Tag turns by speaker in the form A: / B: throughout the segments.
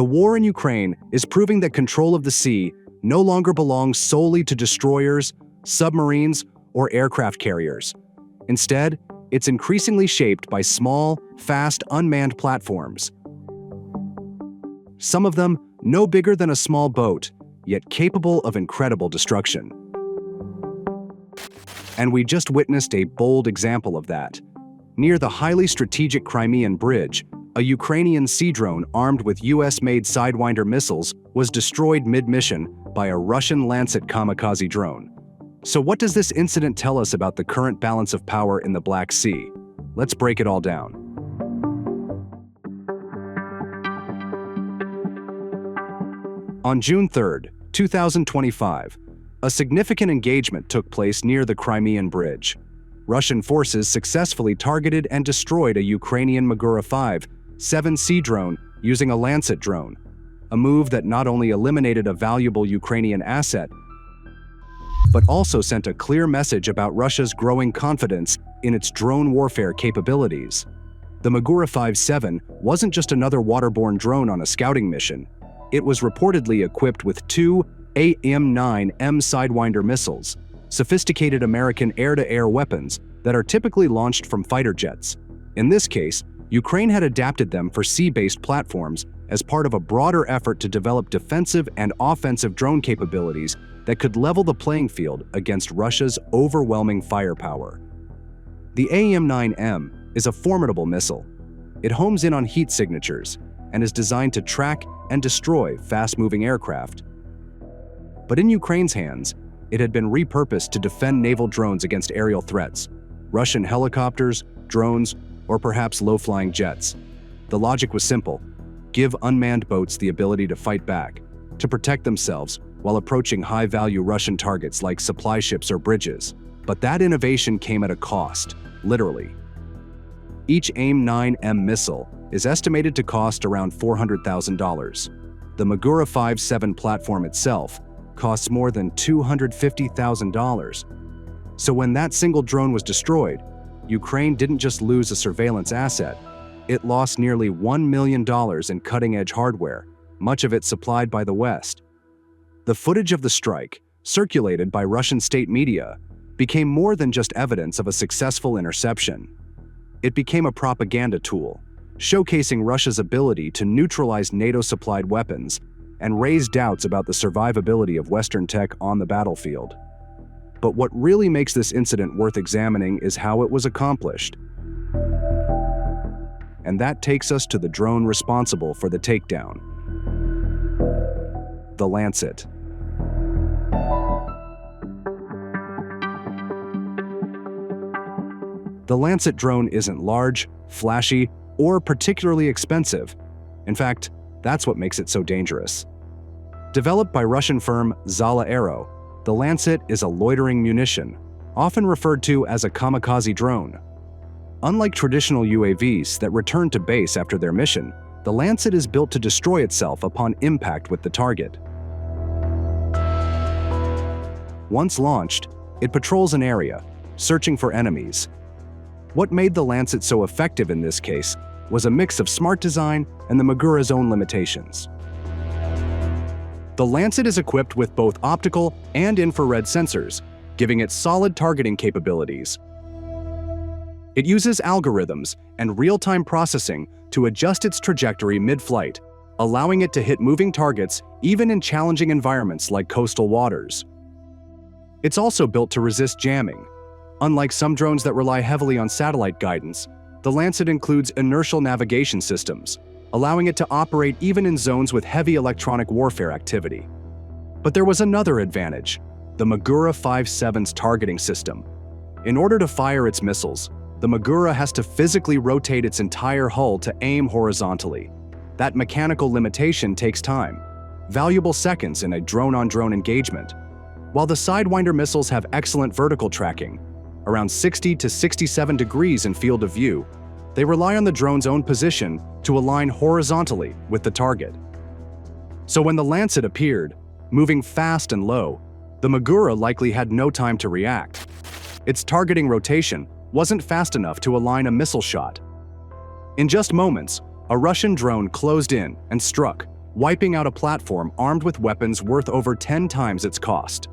A: The war in Ukraine is proving that control of the sea no longer belongs solely to destroyers, submarines, or aircraft carriers. Instead, it's increasingly shaped by small, fast, unmanned platforms. Some of them no bigger than a small boat, yet capable of incredible destruction. And we just witnessed a bold example of that. Near the highly strategic Crimean Bridge, a Ukrainian sea drone armed with US-made Sidewinder missiles was destroyed mid-mission by a Russian Lancet kamikaze drone. So what does this incident tell us about the current balance of power in the Black Sea? Let's break it all down. On June 3, 2025, a significant engagement took place near the Crimean Bridge. Russian forces successfully targeted and destroyed a Ukrainian Magura V7 sea drone using a Lancet drone, a move that not only eliminated a valuable Ukrainian asset, but also sent a clear message about Russia's growing confidence in its drone warfare capabilities. The Magura V7 wasn't just another waterborne drone on a scouting mission. It was reportedly equipped with two AIM-9M Sidewinder missiles, sophisticated American air-to-air weapons that are typically launched from fighter jets. In this case, Ukraine had adapted them for sea-based platforms as part of a broader effort to develop defensive and offensive drone capabilities that could level the playing field against Russia's overwhelming firepower. The AIM-9M is a formidable missile. It homes in on heat signatures and is designed to track and destroy fast-moving aircraft. But in Ukraine's hands, it had been repurposed to defend naval drones against aerial threats, Russian helicopters, drones, or perhaps low-flying jets. The logic was simple: give unmanned boats the ability to fight back, to protect themselves while approaching high-value Russian targets like supply ships or bridges. But that innovation came at a cost, literally. Each AIM-9M missile is estimated to cost around $400,000. The Magura V7 platform itself costs more than $250,000. So when that single drone was destroyed, Ukraine didn't just lose a surveillance asset, it lost nearly $1 million in cutting-edge hardware, much of it supplied by the West. The footage of the strike, circulated by Russian state media, became more than just evidence of a successful interception. It became a propaganda tool, showcasing Russia's ability to neutralize NATO-supplied weapons and raise doubts about the survivability of Western tech on the battlefield. But what really makes this incident worth examining is how it was accomplished. And that takes us to the drone responsible for the takedown: the Lancet. The Lancet drone isn't large, flashy, or particularly expensive. In fact, that's what makes it so dangerous. Developed by Russian firm Zala Aero, the Lancet is a loitering munition, often referred to as a kamikaze drone. Unlike traditional UAVs that return to base after their mission, the Lancet is built to destroy itself upon impact with the target. Once launched, it patrols an area, searching for enemies. What made the Lancet so effective in this case was a mix of smart design and the Magura's own limitations. The Lancet is equipped with both optical and infrared sensors, giving it solid targeting capabilities. It uses algorithms and real-time processing to adjust its trajectory mid-flight, allowing it to hit moving targets even in challenging environments like coastal waters. It's also built to resist jamming. Unlike some drones that rely heavily on satellite guidance, the Lancet includes inertial navigation systems, allowing it to operate even in zones with heavy electronic warfare activity. But there was another advantage: the Magura V7's targeting system. In order to fire its missiles, the Magura has to physically rotate its entire hull to aim horizontally. That mechanical limitation takes time, valuable seconds in a drone-on-drone engagement. While the Sidewinder missiles have excellent vertical tracking, around 60 to 67 degrees in field of view, they rely on the drone's own position to align horizontally with the target. So when the Lancet appeared, moving fast and low, the Magura likely had no time to react. Its targeting rotation wasn't fast enough to align a missile shot. In just moments, a Russian drone closed in and struck, wiping out a platform armed with weapons worth over 10 times its cost.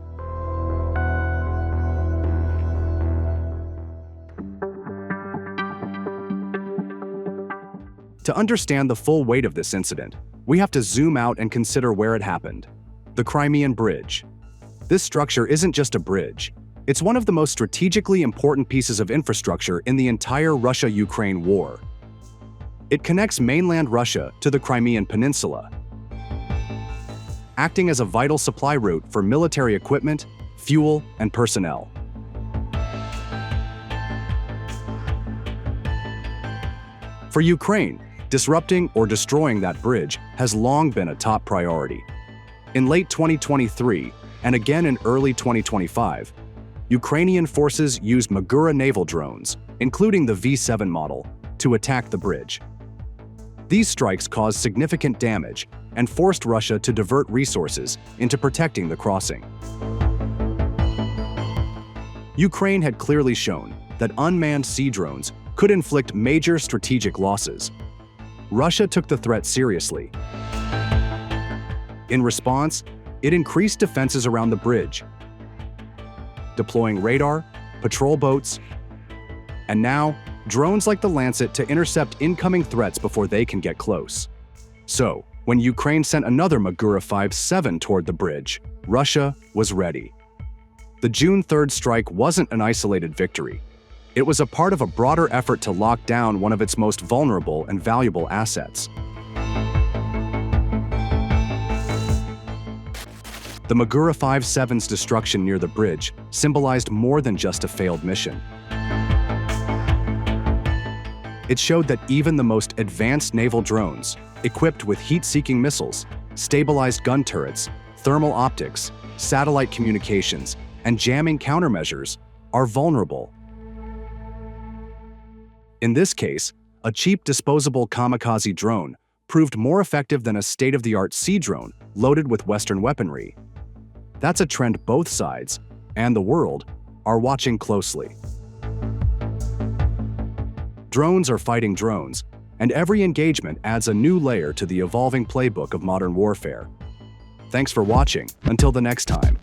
A: To understand the full weight of this incident, we have to zoom out and consider where it happened. The Crimean Bridge. This structure isn't just a bridge. It's one of the most strategically important pieces of infrastructure in the entire Russia-Ukraine war. It connects mainland Russia to the Crimean Peninsula, acting as a vital supply route for military equipment, fuel, and personnel. For Ukraine, disrupting or destroying that bridge has long been a top priority. In late 2023, and again in early 2025, Ukrainian forces used Magura naval drones, including the V7 model, to attack the bridge. These strikes caused significant damage and forced Russia to divert resources into protecting the crossing. Ukraine had clearly shown that unmanned sea drones could inflict major strategic losses. Russia took the threat seriously. In response, it increased defenses around the bridge, deploying radar, patrol boats, and now drones like the Lancet to intercept incoming threats before they can get close. So, when Ukraine sent another Magura V7 toward the bridge, Russia was ready. The June 3rd strike wasn't an isolated victory. It was a part of a broader effort to lock down one of its most vulnerable and valuable assets. The Magura V7's destruction near the bridge symbolized more than just a failed mission. It showed that even the most advanced naval drones, equipped with heat-seeking missiles, stabilized gun turrets, thermal optics, satellite communications, and jamming countermeasures, are vulnerable. In this case, a cheap disposable kamikaze drone proved more effective than a state-of-the-art sea drone loaded with Western weaponry. That's a trend both sides, and the world, are watching closely. Drones are fighting drones, and every engagement adds a new layer to the evolving playbook of modern warfare. Thanks for watching. Until the next time.